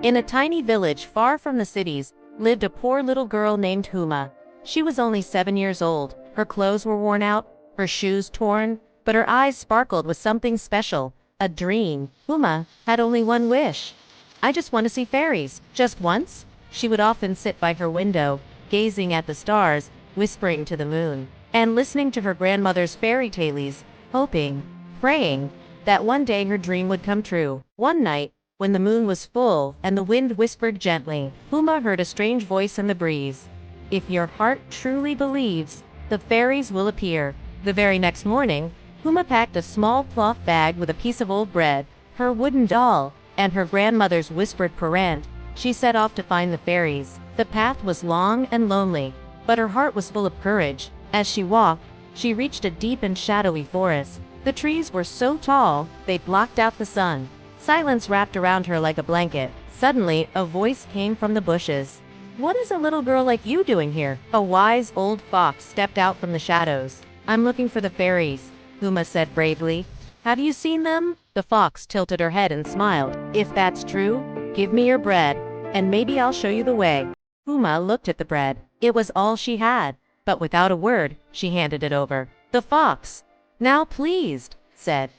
In a tiny village far from the cities, lived a poor little girl named Huma. She was only 7 years old. Her clothes were worn out, her shoes torn, but her eyes sparkled with something special, a dream. Huma had only one wish. "I just want to see fairies, just once." She would often sit by her window, gazing at the stars, whispering to the moon, and listening to her grandmother's fairy tales, hoping, praying, that one day her dream would come true. One night, when the moon was full and the wind whispered gently, Huma heard a strange voice in the breeze. "If your heart truly believes, the fairies will appear." The very next morning, Huma packed a small cloth bag with a piece of old bread, her wooden doll, and her grandmother's whispered parent. She set off to find the fairies. The path was long and lonely, but her heart was full of courage. As she walked, she reached a deep and shadowy forest. The trees were so tall, they blocked out the sun. Silence wrapped around her like a blanket. Suddenly, a voice came from the bushes. "What is a little girl like you doing here?" A wise old fox stepped out from the shadows. "I'm looking for the fairies," Huma said bravely. "Have you seen them?" The fox tilted her head and smiled. "If that's true, give me your bread, and maybe I'll show you the way." Huma looked at the bread. It was all she had, but without a word, she handed it over. The fox, now pleased, said,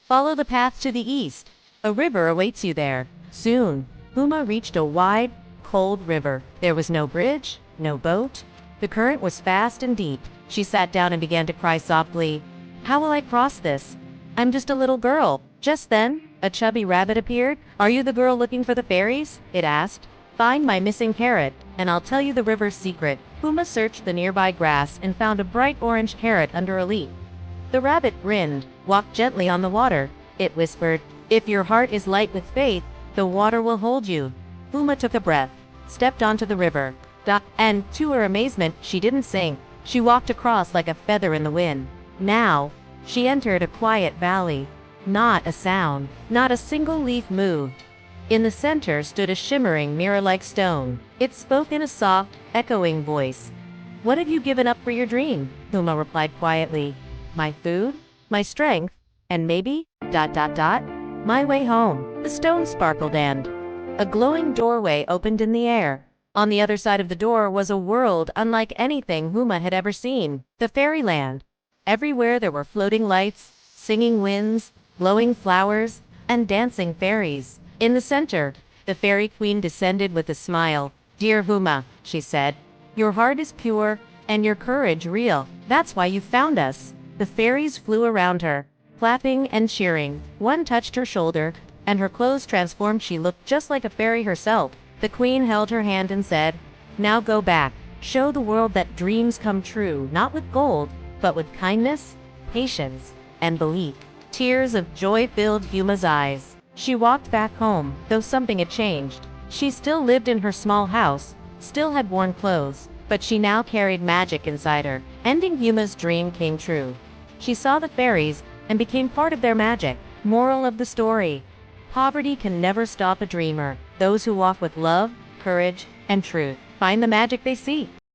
"Follow the path to the east. A river awaits you there." Soon, Huma reached a wide, cold river. There was no bridge, no boat. The current was fast and deep. She sat down and began to cry softly. "How will I cross this? I'm just a little girl." Just then, a chubby rabbit appeared. "Are you the girl looking for the fairies?" it asked. "Find my missing carrot, and I'll tell you the river's secret." Huma searched the nearby grass and found a bright orange carrot under a leaf. The rabbit grinned. "Walk gently on the water," it whispered. "If your heart is light with faith, the water will hold you." Huma took a breath, stepped onto the river, and to her amazement, she didn't sink. She walked across like a feather in the wind. Now, she entered a quiet valley. Not a sound, not a single leaf moved. In the center stood a shimmering mirror-like stone. It spoke in a soft, echoing voice. "What have you given up for your dream?" Huma replied quietly. "My food, my strength, and maybe, my way home." The stone sparkled and a glowing doorway opened in the air. On the other side of the door was a world unlike anything Huma had ever seen. The fairyland. Everywhere there were floating lights, singing winds, glowing flowers, and dancing fairies. In the center, the fairy queen descended with a smile. "Dear Huma," she said, "your heart is pure and your courage real. That's why you found us." The fairies flew around her, clapping and cheering. One touched her shoulder, and her clothes transformed. She looked just like a fairy herself. The queen held her hand and said, "Now go back. Show the world that dreams come true, not with gold, but with kindness, patience, and belief." Tears of joy filled Huma's eyes. She walked back home, though something had changed. She still lived in her small house, still had worn clothes, but she now carried magic inside her. Ending Huma's dream came true. She saw the fairies and became part of their magic. Moral of the story: poverty can never stop a dreamer. Those who walk with love, courage, and truth find the magic they seek.